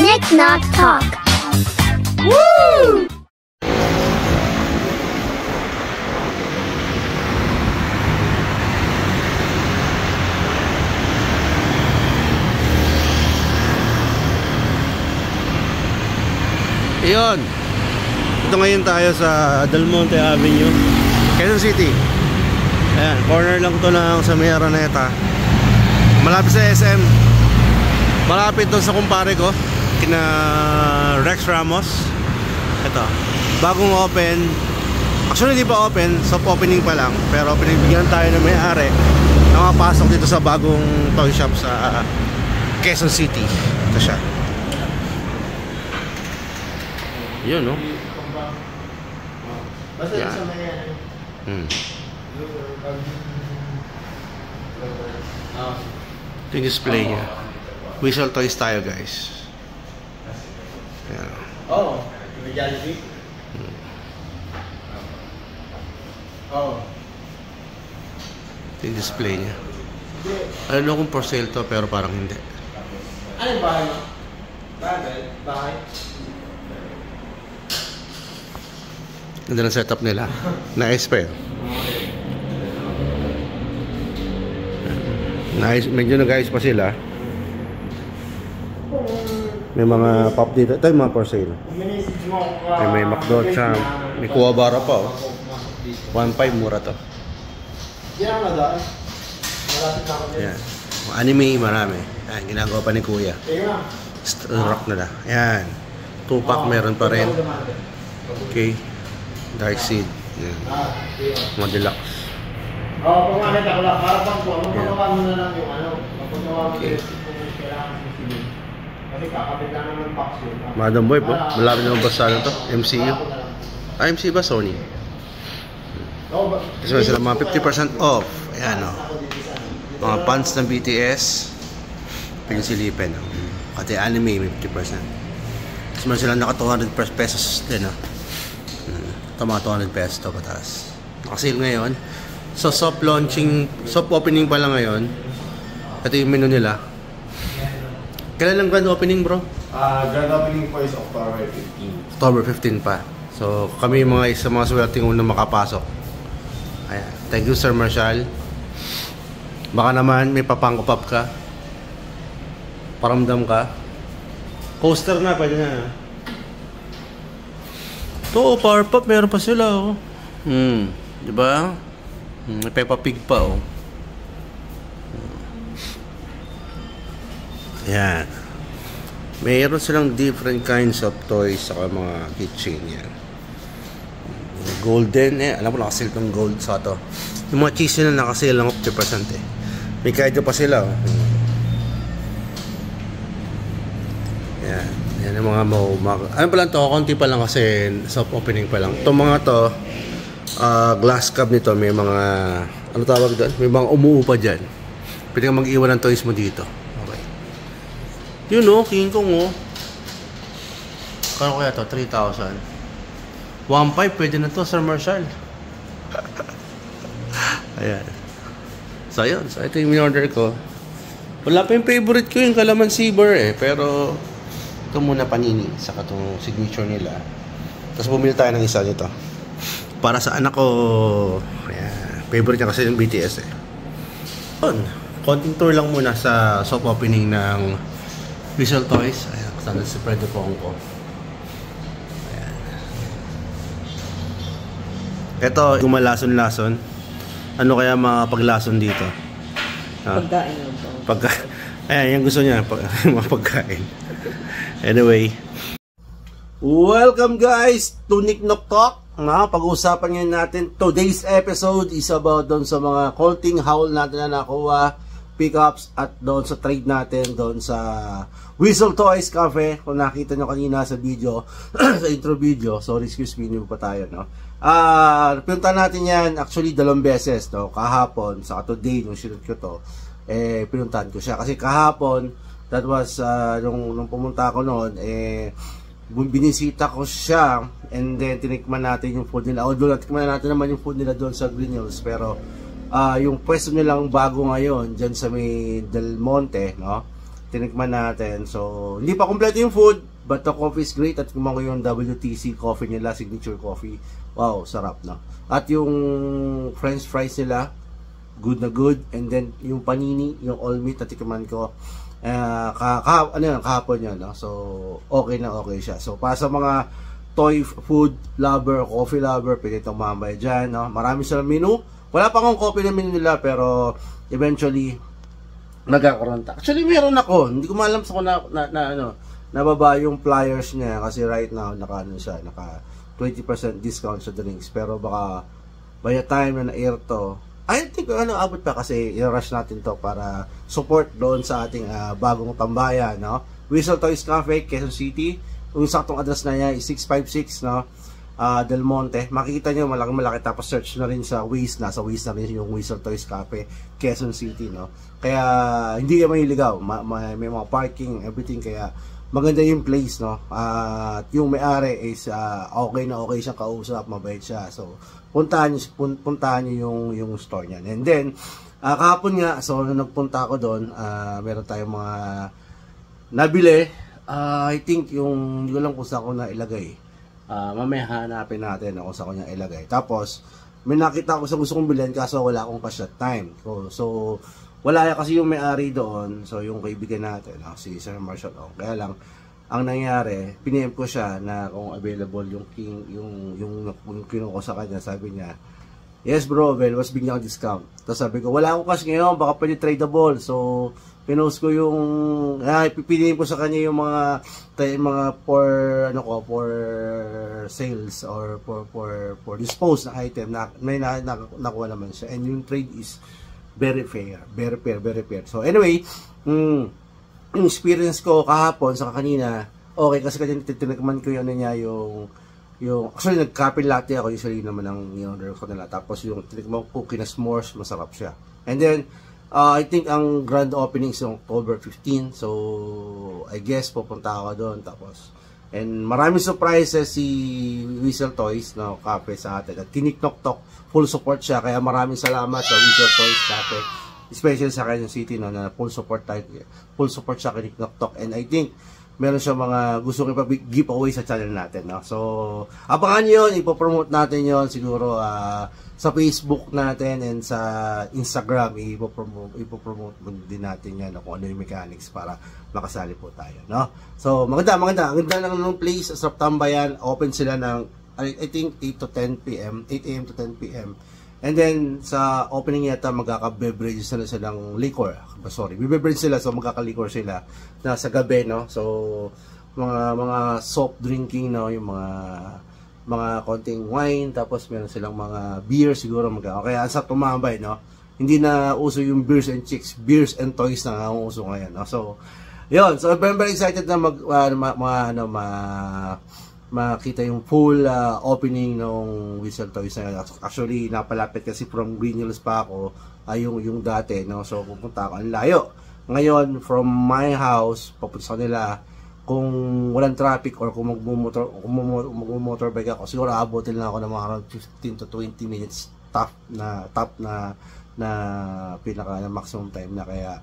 Nick Knock Talk. Woo! Iyon. Ito ngayon tayo sa Del Monte Avenue, Quezon City. Ayan, corner lang to ng sa may Araneta. Malapit sa SM. Malapit doon sa kumpare ko, kina Rex Ramos. Ito, bagong open. Actually hindi pa open, soft opening pa lang. Pero pinibigyan tayo ng may-ari na makapasok dito sa bagong toy shop sa Quezon City. Ito siya. Yun, no? Basta yeah. Sa may ito yung display niya. Whistle toys tayo, guys. Yeah. Oh, may Jollibee? Oh. Ito yung display niya. Alam kung for sale to, pero parang hindi. Ano yung bahay mo? Bahay? Ganda ng setup nila. Nice pa yun. Nice. Medyo nag-ayos pa sila. May mga pop dito. Ito yung mga for sale. May McDo Champ. May Kuwabara pa, oh. 1.5, mura to. Ayan. Anime, marami. Ayan, ginagawa pa ni Kuya. Rock na lang. Ayan. Tupac meron pa rin. Okay. Dark Seed. Yan. Mga deluxe. Oo, pumalit ako lang. Para pang po, magpagawa mo na lang yung ano. Magpagawa mo okay. Yung kailangan sa CD. Kasi kakabit lang naman box yun. Madam Boy po. Malapit naman ba sa ano to? MCU? Ah, MCU ba? Sony? Kasi may sila mga 50% off. Ayan, o. Mga pants ng BTS. Pinsilipin. Pati anime, may 50%. Kasi may sila naka 200 pesos din, o. Ito mga 200 pesos ito pataas. Naka-sale ngayon. So soft launching, soft opening pa lang ngayon. Ito yung menu nila. Kailan lang grand opening, bro? Grand opening po is October 15. October 15 pa. So kami mga isa mga swerteng unang makapasok. Ayan. Thank you, Sir Marshall. Baka naman may papangkopap ka. Paramdam ka. Coaster na, pwede na. Ito, Power Pop, meron pa sila, oh. Diba? May Peppa Pig pa, oh. Ayan. Mayroon silang different kinds of toys saka mga keychain yan. Golden, alam mo nakasale ng gold sa to. Yung mga cheese nila nakasale lang 50% eh. May kaido pa sila, oh. Ayan. Yan yung mga ano pa lang to, konti pa lang kasi soft opening pa lang. Itong mga to, glass cup nito, may mga, ano tawag doon? May mga umuupa dyan. Pwede kang mag-iwan ng toys mo dito. Okay. Yun o, King Kong o. Kano kaya to? 3,000. 1.5 pwede na to, Sir Marshall. Ayan. So yun, so ito yung in-order ko. Wala pa yung favorite ko, yung Calamansi Bar eh. Pero ito muna Panini, saka itong signature nila. Tapos bumili tayo ng isa nito para sa anak ko. Ayan. Favorite niya kasi yung BTS eh. Yun. Konting tour lang muna sa soft opening ng Whistle Toys. Ayan, standard si Fredo Pong ko. Ayan. Ito, gumalason-lason. Ano kaya makapaglason dito? Pagkain lang po. Ayan, yung gusto niya, mga pagkain. Anyway, welcome guys to Nick Knock Talk. Pag-uusapan ngayon natin, today's episode is about doon sa mga colting haul natin na nakuha, pickups at doon sa trade natin doon sa Whistle Toys Cafe. Kung nakita nyo kanina sa video, sa intro video, sorry excuse me, hindi pa tayo, no? Pinunta natin yan actually 2 beses, no? Kahapon, saka today, nung sinunod ko to, pinuntahan ko siya kasi kahapon, that was nung pumunta ako noon, binisita ko siya and then tinikman natin yung food nila. Although natikman natin naman yung food nila doon sa Green Hills, pero yung pwesto nilang bago ngayon dyan sa may Del Monte, no? Tinikman natin. So, hindi pa kompleto yung food, but the coffee is great. At kumain ko yung WTC coffee nila, signature coffee. Wow, sarap, no? At yung french fries nila, good na good. And then, yung panini, yung all meat, natikman ko. Kahapon yun, no? So, okay na okay siya. So, para sa mga toy food lover, coffee lover, pwede itong mamay dyan, no? Marami silang menu. Wala pa akong copy ng menu nila, pero eventually nagkakaroon ta. Actually, meron ako. Hindi ko maalam sa kung nababa yung flyers niya kasi right now naka 20% discount sa drinks. Pero baka by the time na na-air to, I think abot pa kasi i-rush natin to para support doon sa ating bagong tambayan, no? Whistle Toys Cafe, Quezon City. Yung saktong address na niya is 656, no? Del Monte. Makikita nyo malaki tapos search na rin sa Waze, nasa Waze na rin yung Whistle Toys Cafe, Quezon City, no? Kaya hindi kayo mahiligaw, may mga parking, everything, kaya maganda yung place, no? At yung may-ari is okay siyang kausap, mabait siya. So puntahan niyo yung store niya. And then kahapon nga, so nung nagpunta ako doon, meron tayong mga nabili. I think yung hindi ko lang kung saan ko na ilagay. Mamaya hanapin natin kung saan ko niya ilagay. Tapos may nakita ko sa gusto kong bilhin kaso wala akong cash at time. So wala kasi yung may-ari doon. So yung kaibigan natin, si Sir Marshall Ong. Kaya lang ang nangyari, piniem ko siya na kung available yung kinuha ko sa kanya. Sabi niya, yes bro, well, was bigyan ko discount. Tapos sabi ko, wala akong cash ngayon, baka pwede tradable. So pinost ko yung pipiliin ko sa kanya yung mga for sales or for dispose na item na may nakuha naman siya, and yung trade is very fair. So anyway, yung experience ko kahapon sa kanina, okay kasi tinigman ko yung yung actually nag-coffee latte ako, usually naman ang in-order ko nila, tapos yung tinigman ko cookie na s'mores, masarap siya. And then I think ang grand opening is October 15, so I guess pupunta ako doon. Tapos and maraming surprises si Whistle Toys, no, Cafe sa atin. At Tiniknoktok, full support siya, kaya maraming salamat sa Whistle Toys Cafe, especially sa Quezon City, no, na full support siya kay Tiniknoktok. And I think meron siya mga gusto giveaway sa channel natin, no? So abangan niyo yun, ipopromote natin yon siguro sa Facebook natin and sa Instagram. Ipopromote din natin yan, kung ano yung mechanics para makasali po tayo, no? So maganda ang ganda lang ng place sa tambayan. Open sila ng I think 8 to 10 p.m. 8 a.m. to 10 p.m. And then sa opening yata magkaka-beverages na silang liquor. Sorry, beverage sila, so magkaka-liquor sila na sa gabi, no? So mga soft drinking, no, yung mga konting wine, tapos meron silang mga beer siguro kaya sa tumambay, no? Hindi na uso yung beers and chicks, beers and toys na ang uso ngayon, no? So yun, so I'm very excited na makita yung full opening ng Whistle Toys na. Actually napalapit kasi from Green Hills pa ako, yung dati, no? So pupunta ako ang layo. Ngayon from my house papunta sa kanila, kung walang traffic or kung mag-motorbike ako, siguro abutin lang ako ng mga around 15 to 20 minutes top na pinaka maximum time na. Kaya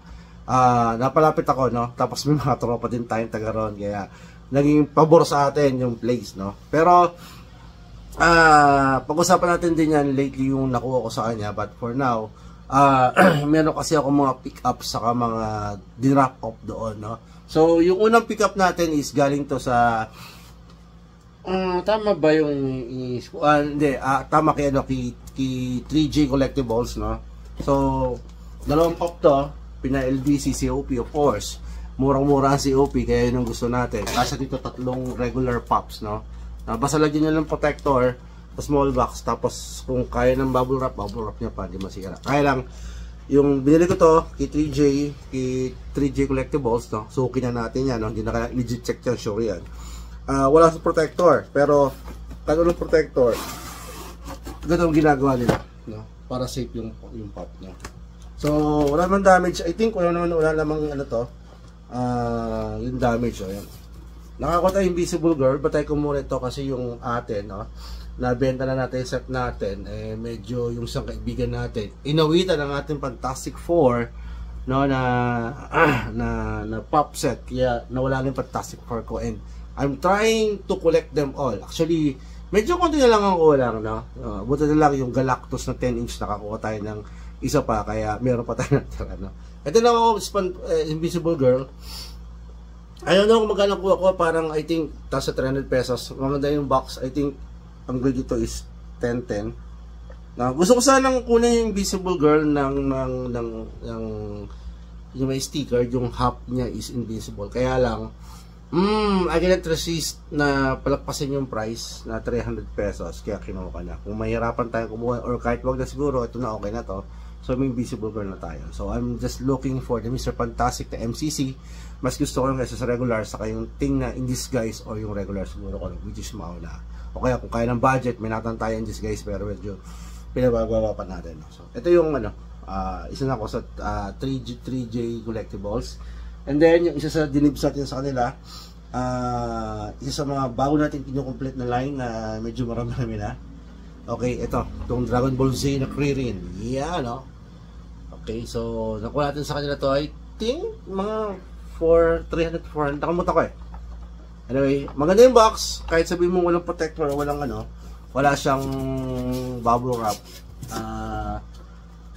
napalapit ako, no? Tapos may mga tropa din tayong taga ron, kaya naging pabor sa atin yung place, no? Pero pag-usapan natin din yan lately yung nakuha ko sa kanya, but for now meron kasi ako mga pick-up saka mga dinrap off doon, no? So yung unang pick-up natin is galing to sa tama ba yung hindi, tama kay 3J Collectibles, no? So dalawang pop to, pina-LBC COP, of course. Murang-mura ang COP, kaya yun ang gusto natin. Kasi dito tatlong regular pops, no? Basta lagyan nyo ng protector, small box, tapos kung kaya ng bubble wrap niya pa, di masira. Kaya lang, yung binili ko to, kay 3J Collectibles, no? Suki na natin yan, no? Hindi na kaya legit check yan, sure yan. Wala sa protector, pero kano ng protector, ganito ang ginagawa nila, no? Para safe yung pop, no? So, wala naman damage. I think wala namang ano to, yung damage, oh, yan. Nakakuha tayo Invisible Girl, batay ko muna ito kasi yung atin, no? nabenta na natin yung set natin, medyo yung isang kaibigan natin, inawitan ang ating Fantastic Four, no, na pop set, kaya nawala na yung Fantastic Four ko, and I'm trying to collect them all. Actually, medyo konti na lang ang kulang, no? Buta na lang yung Galactus na 10-inch, nakakuha tayo ng isa pa, kaya meron pa tayo natira, no? Ito na ako, Invisible Girl. I don't know kung magkano kuha ko, parang I think tasa 300 pesos. Maganda yung box, I think ang grade dito is 10-10. Gusto ko sanang kunin yung Invisible Girl ng yung may sticker, yung half niya is invisible. Kaya lang, I cannot resist na palagpasin yung price na 300 pesos. Kaya kinuha ka na. Kung mahirapan tayo kumuha, or kahit wag na siguro, ito na, okay na to. So may Invisible Girl na tayo. So I'm just looking for the Mr. Fantastic na MCC. Mas gusto ko lang kasi sa regular, saka yung Thing na in disguise or yung regular siguro ko, which is mauna. O kaya kung kaya ng budget, may natan tayo in disguise, pero medyo pinabagawa pa natin. So ito yung isa na ako sa 3J Collectibles. And then yung isa sa dinibs natin sa kanila, isa sa mga bago natin kinukomplete na line na medyo marami na. Okay, itong Dragon Ball Z na Krillin. Yeah, no? Okay, so nakuha natin sa kanila to, I think mga 300-400, nakamuta ko Anyway, maganda yung box, kahit sabihin mo walang protector, walang wala siyang bubble wrap.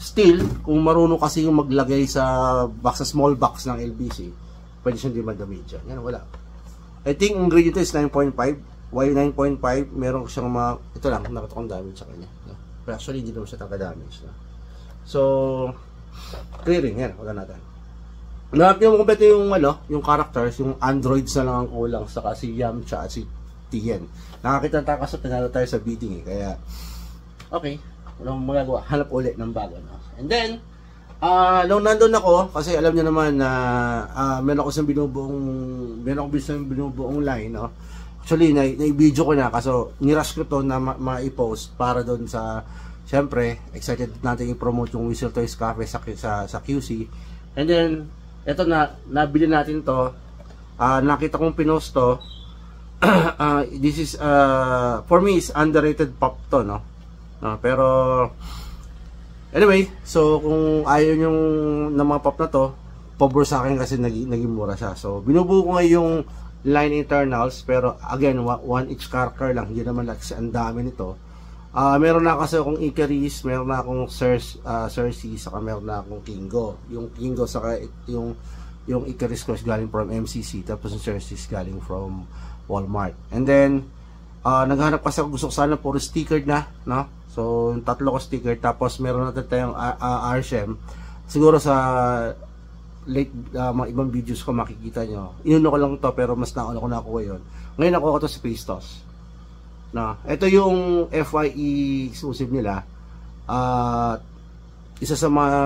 Still, kung marunong kasi yung maglagay sa box, sa small box ng LBC, pwede siyang di madamage yan. Wala. I think ang grade ito is 9.5. Why 9.5? Meron siyang ito lang, nakatakong damage sa kanya. Pero actually, hindi naman siya taga-damage. So, clearing, yan, wala natin. Nakapin mo kompleto yung characters, yung androids na lang ang kulang, saka si Yamcha at si Tien. Nakakita tayo kasi tinalo tayo sa bidding kaya, okay, walang magagawa, hanap ulit ng bago. And then, nung nandun ako, kasi alam niyo naman na meron akong binubuong line, no? Actually, na-video ko na, kaso nirush ko to na ma-i-post para doon sa, syempre, excited natin i-promote yung Whistle Toys Cafe sa QC. And then, eto nabili natin to, nakita kong pinost to, this is, for me, is underrated pop to, no? Pero, anyway, so kung ayaw yung ng mga pop na to, pabor sa akin kasi naging mura siya. So, binubuo ko nga yung line internals, pero again, one each character lang, hindi naman kasi ang dami nito. Meron na kasi akong Icarus, meron na akong Cersei, saka meron na akong Kingo. Yung Kingo, saka yung Icarus ko is galing from MCC, tapos yung Cersei is galing from Walmart. And then, naghanap kasi ako, gusto ko sana puro sticker na, no? So, yung tatlo ko sticker, tapos meron natin tayong Arshem. Siguro sa late mga ibang videos ko makikita nyo. Inuno ko lang to, pero mas nauna ko nakuha yun. Ngayon nakuha ko to si Face Toss. Ito yung FYE exclusive nila. Isa sa mga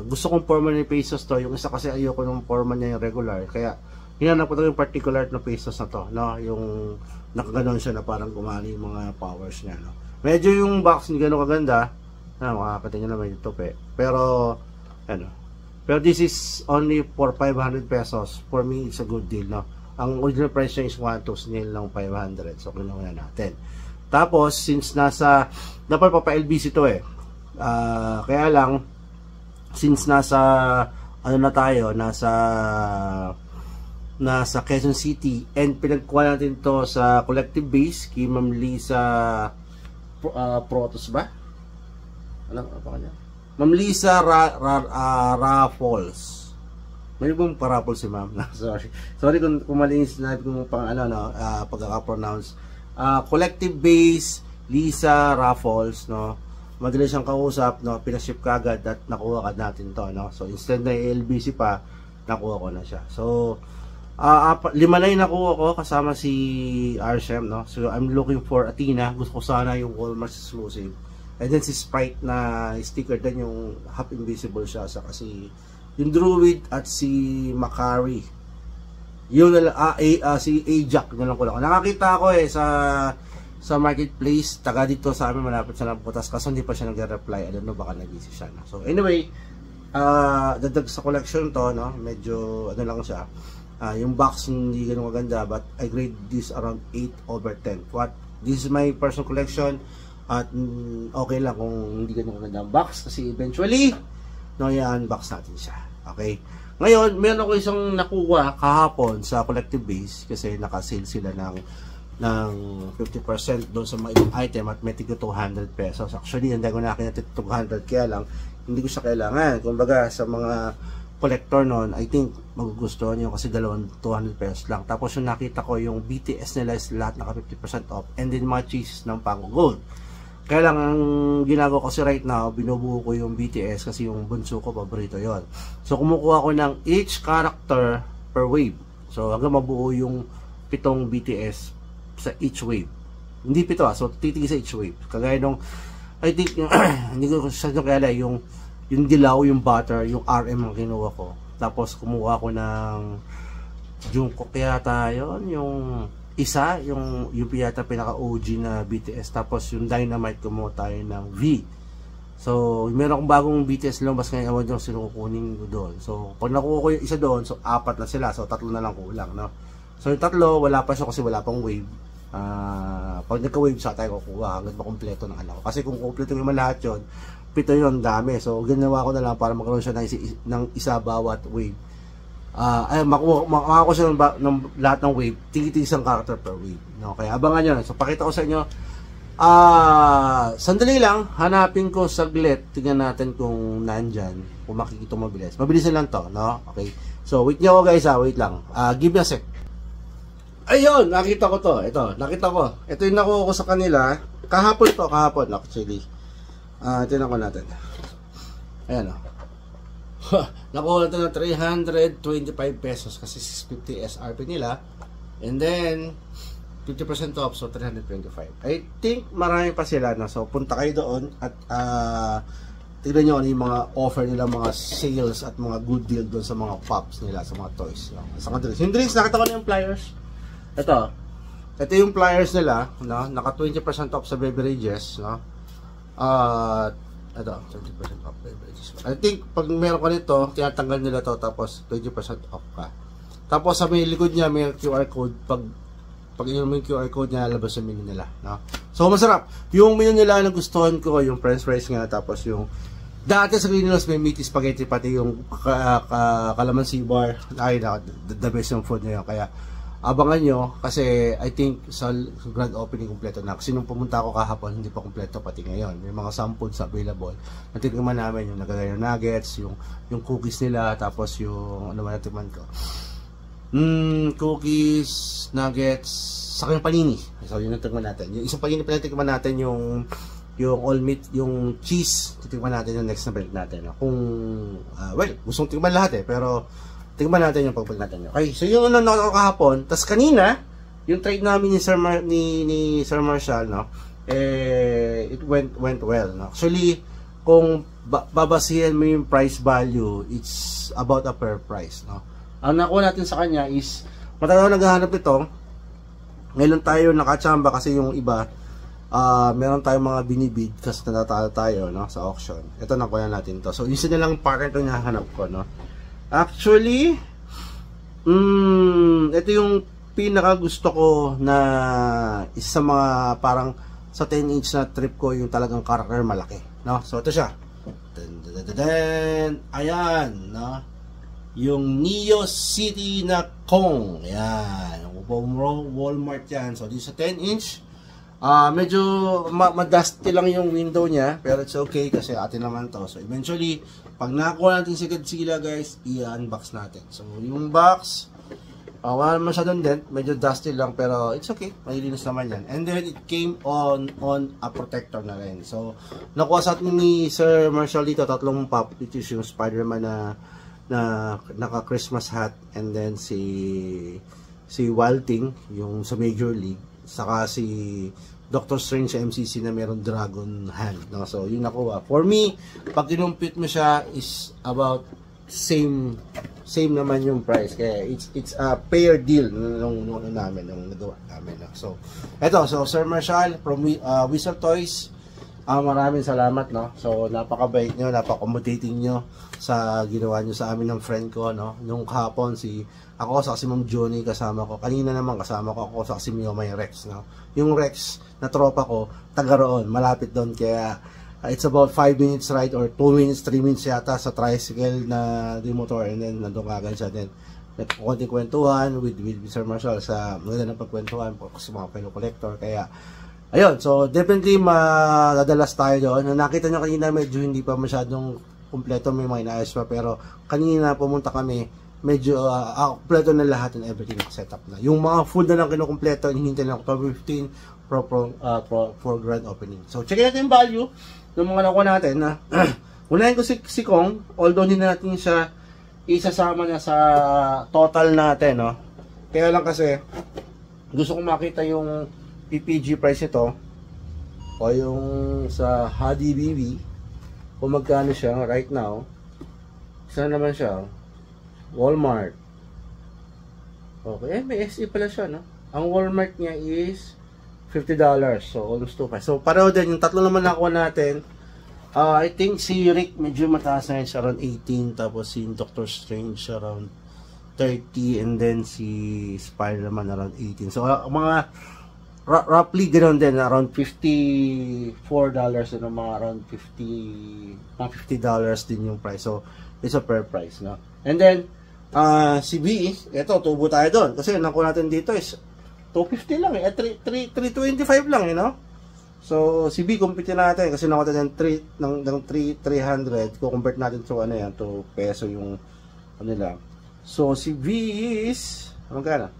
gusto kong forma ni Face Toss to. Yung isa kasi ayoko ng forma niya yung regular. Kaya hinanap ko to yung particular na Face Toss na to, no? Yung nakaganon siya na parang gumana yung mga powers niya, no? Medyo yung box ni gano'n kaganda. Makakita nyo naman yung tope. Pero this is only for 500 pesos. For me, it's a good deal, no? Ang original price niya is 1,2 nil lang 500. So, kinuha na natin. Tapos, since dapat pa LBC to kaya lang, since nasa Quezon City, and pinagkuha natin to sa collective base, kay Ma'am Lisa Protos ba? Ano pa kanya? Ma'am Lisa Raffles. May bang Raffles si ma'am? Sorry kung mali yung sinabi ko pang pagkaka-pronounce. Collective base Lisa Raffles, no? Madali siyang kausap, no? Pinaship kagad at nakuha ka natin to, no? So instead na LBC pa, nakuha ko na siya. So 5 na yung nakuha ko kasama si Arshem, no? So I'm looking for Athena. Gusto ko sana yung Walmart exclusive. And then si Sprite na sticker din, yung half invisible siya, sa kasi yung Druid at si Macari. Yun si Ajax na lang ko lang. Nakakita ko sa marketplace, taga dito sa amin malapit sa Nabutas, kasi hindi pa siya nagre-reply. I don't know, baka nag-busy siya, no? So anyway, dadag sa collection to, no? Medyo lang siya. Yung box hindi ganun maganda, but I grade this around 8/10. What? This is my personal collection at okay lang kung hindi ganun maganda ang box kasi eventually i-unbox natin siya. Okay? Ngayon, meron ako isang nakuha kahapon sa collective base kasi naka-sale sila ng 50% doon sa mga ibang item at may tigil 200 pesos. Actually, hindi ko nakita 200 kaya lang hindi ko siya kailangan. Kumbaga sa mga collector noon, I think magugustuhan nyo kasi 200 pesos lang. Tapos yung nakita ko, yung BTS nila is lahat naka 50% off and then mga cheese ng Pango Gold. Kaya lang ang ginagawa ko kasi right now, binubuo ko yung BTS kasi yung bunso ko, paborito yon. So kumukuha ko ng each character per wave. So hanggang mabuo yung 7 BTS sa each wave. Hindi 7 so titigil sa each wave. Kagaya nung, I think, yung, hindi ko siya kaya yung dilaw, yung butter, yung RM ang kinuha ko. Tapos kumuha ko ng Jungkook yata yun, yung isa, yung yata pinaka OG na BTS. Tapos yung Dynamite kumuha tayo ng V. So meron akong bagong BTS lumabas ngayon, ewan yung sino kukunin ko doon. So pag nakuha ko yung isa doon, so 4 na sila, so 3 na lang kulang, no? So yung 3 wala pa siya kasi wala pang wave. Pag nagka-wave siya tayo kukuha hanggang makumpleto ng anak ko. Kasi kung kumpleto naman lahat yun, 7 yun, dami. So ginawa ko na lang para magkaroon siya ng isa bawat wave. Makuha ko siya ng lahat ng wave, tig-isang character per wave, no? Kaya abangan nyo. So pakita ko sa inyo. Sandali lang, hanapin ko saglit. Tingnan natin kung nandyan, kung makikita mabilis. Mabilis lang to, no? Okay. So wait nyo guys, wait lang. Give me a sec. Ayun, nakita ko to. Ito, nakita ko. Ito yung nakuha ko sa kanila. Kahapon actually. Tingnan ko natin. Ayan, nakuha natin ng 325 pesos kasi 650 SRP nila. And then 50% off, so 325. I think marami pa sila na. So punta kayo doon at tignan nyo ano yung mga offer nila, mga sales at mga good deal doon sa mga pops nila, sa mga toys, no? Sa mga drinks. Yung drinks, nakita ko na yung pliers. Ito yung pliers nila, no? Naka 20% off sa beverages, no? Ito, 20% off beverages. I think pag meron ka nito, tinatanggal nila to, tapos 20% off ka. Tapos sa may likod niya may QR code. Pag inom mo yung QR code niya, lalabas sa menu nila, no? So masarap. Yung menu nila na gustuhan ko, yung french fries nga, tapos yung dati sa Green Hills may meaty spaghetti, pati yung calamansi bar. Ay, the best yung food na yun. Kaya abangan nyo kasi I think sa grand opening kompleto na. Kasi nung pumunta ako kahapon, hindi pa kompleto pati ngayon. May mga samples available. Natikman namin yung nagagaya ng nuggets, yung cookies nila, tapos yung ano man natikman ko. Cookies, nuggets, saka yung panini. So yun natikman natin. Yung isang panini pa natikman natin yung all meat, yung cheese. Titikman natin yung next na break natin. No? Kung, well, gustong tikman lahat pero tingnan natin yung pagbalik natin. Okay, so yung ano na kahapon, tas kanina, yung trade namin ni Sir Marshall, no? It went well, no? Actually, kung babasihan mo yung price value, it's about a fair price, no? Ang nakuha natin sa kanya is matagal naghahanap nito. Ngayon tayo nakachamba kasi yung iba meron tayong mga binibid kasi natatalo tayo, no, sa auction. Ito nakuha natin to. So, isa na lang partner ito na hanap ko, no? Actually, ito yung pinaka gusto ko na isa sa mga parang sa 10-inch na trip ko, yung talagang character malaki, no? So ito siya. Ayan, no? Yung Neo City na Kong. Ayan, Walmart yan. So this is a 10-inch. Medyo madusty lang yung window niya, pero it's okay kasi atin naman to. So eventually, pag nakakuha natin sila guys, i-unbox natin. So yung box, wala naman siya doon din, medyo dusty lang, pero it's okay, malilinis naman yan. And then it came on a protector na rin. So nakuha sa atin ni Sir Marshall dito 3 pop, which is yung Spider-Man na naka Christmas hat, and then si Wild Thing yung sa Major League, saka si Doctor Strange sa MCC na meron dragon hand, no? So yun nakuha. For me, pag kinumpit mo siya is about same naman yung price. Kaya it's a fair deal nung nagawa namin, no? So eto, so Sir Marshall from Wizard Toys, Maraming salamat, no? So, napakabait nyo, napaka-accommodating nyo sa ginawa nyo sa amin ng friend ko, no? Nung kahapon, ako sa si Ma'am Johnny kasama ko. Kanina naman kasama ko ako sa si Mio May Rex, no? Yung Rex na tropa ko, taga roon, malapit doon. Kaya, it's about 5 minutes ride or 2 minutes, 3 minutes yata sa tricycle na di motor. And then, nandun agad siya din. Konting kwentuhan with Sir Marshall sa maganda ng pagkwentuhan sa mga fellow collector. Kaya, ayun, so definitely madadalas tayo doon. Nakita nyo kanina medyo hindi pa masyadong kumpleto, may mga inaayos pa, pero kanina pumunta kami, medyo kumpleto na lahat and everything set up na. Yung mga food na lang kinukumpleto, hinihintay na October 15 for grand opening. So check natin yung value ng mga nakuha natin na unahin ko si Kong, although hindi natin siya isasama na sa total natin, no? Kaya lang kasi gusto kong makita yung PPG price ito o yung sa HDBB kung magkano siya right now. Saan naman siya? Walmart. Okay, may SE pala siya, no? Ang Walmart niya is $50, so almost 2.5. So pareho din yung tatlo naman nakuha natin. I think si Rick medyo mataas na yun, around 18, tapos si Doctor Strange around 30, and then si Spider naman around 18. So mga roughly ganoon din, around $54 and mga around $50 din yung price. So it's a per price, no? And then si B, eto tubo tayo doon kasi nakuha natin dito is 250 lang eh, 325 lang, you know? So si B compute natin kasi nakuha natin ng 300, ko convert natin to ano yan, to peso yung ano nila. So si B is magkano?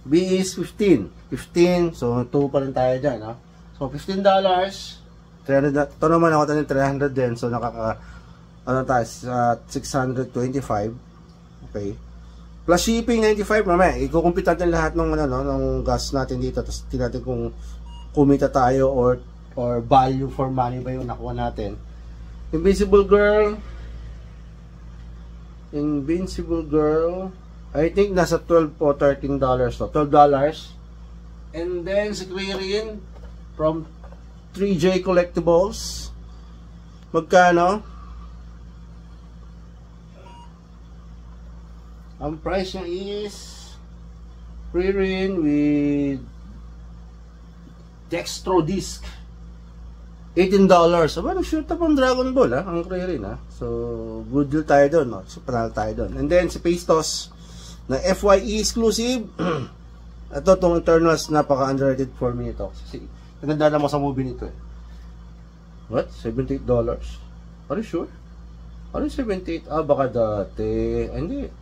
B is 15, so 2 pa rin tayo dyan, no? So $15, 300, ito naman ako tayo 300 din, so nakaka ano tayo, 625, okay, plus shipping 95. Mamaya i-compute natin lahat ng ano, no, ng gas natin dito, tapos tingnan natin kung kumita tayo or value for money ba yung nakuha natin. Invincible Girl, I think nasa 12 o $13 to. $12. And then si Clearin from 3J Collectibles, magkano? Ang price niya is Clearin with Dextro Disc, $18. Aba, nag-shoot up ang Dragon Ball, ha? Ang Clearin, ha? So, good deal tayo doon, no? So, panalo tayo doon. And then, si Pastos na FYE exclusive. Ito, itong Eternals, napaka-underrated for me ito. Kasi, naganda mo sa movie nito, eh. What? $78? Are you sure? Are you 78? Baka dati. Hindi.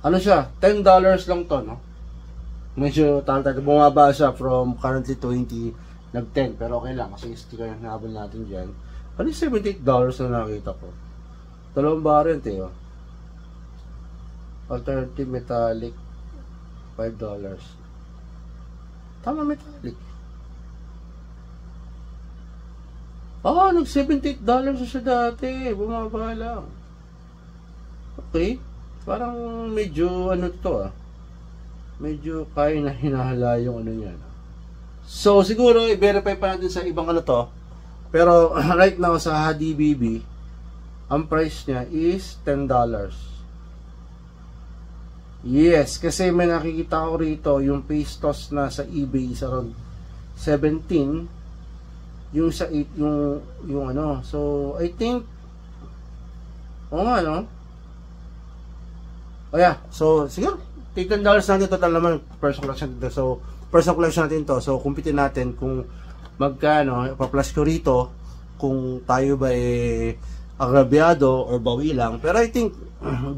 Ano siya? $10 lang to, no? Medyo tayo bumaba siya from currently 20, nag-10. Pero okay lang, kasi sticker yung nahabol natin dyan. Ano yung $78 na nakita ko? Dalawang variant, eh, oh. Alternative metallic, $5. Tama, metallic. Nag $78 siya dati. Bumaba lang. Okay. Parang medyo ano to, medyo kaya na hinahala yung ano niya. So siguro i-verify pa natin sa ibang ano to. Pero right now sa HDBB, ang price niya is $10. Yes, kasi may nakikita ko rito yung Pastos na sa eBay is around 17. Yung sa 8 yung ano. So I think nga, no? Yeah, so siguro $10 natin total naman personal collection dito. So personal collection natin to. So kumpitin natin kung magkano, pa-plus ko rito kung tayo ba agrabyado or bawi lang. Pero I think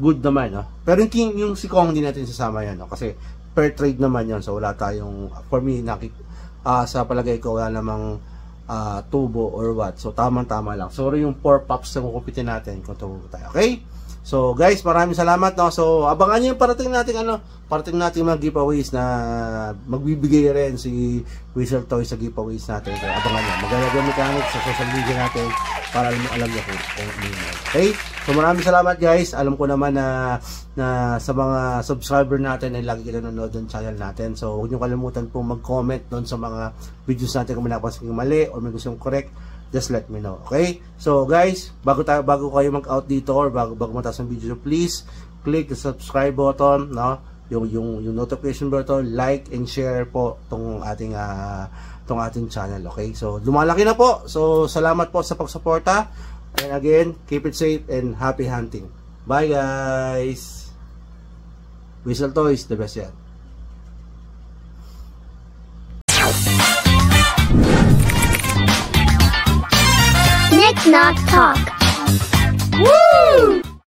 good naman, no? Pero yung si Kong hindi natin sasama yan, no? Kasi per trade naman yan. So wala tayong, for me, sa palagay ko wala namang tubo or what. So tamang-tama lang. So yung 4 pops na kukumpitin natin kung tubo tayo. Okay? So guys, maraming salamat, no. So abangan niyo yung parating nating mga giveaways na magbibigay rin si Whistle Toys sa giveaways natin. So abangan niyo. Maglalagay mechanics sa social media natin para alam niyo kung okay? So maraming salamat guys. Alam ko naman na sa mga subscriber natin ay lagi kayo nanonood ng channel natin. So huwag niyo kalimutan po mag-comment doon sa mga videos natin kung may napansin mali or may gustong correct. Just let me know, okay? So guys, bago kayo mag-out dito or bago matapos ang video, please click the subscribe button, no? Yung notification button, like and share po tong ating channel, okay? So lumalaki na po. So salamat po sa pagsuporta. And again, keep it safe and happy hunting. Bye guys. Whistle Toys, the best yan. Nick Knock Talk. Woo!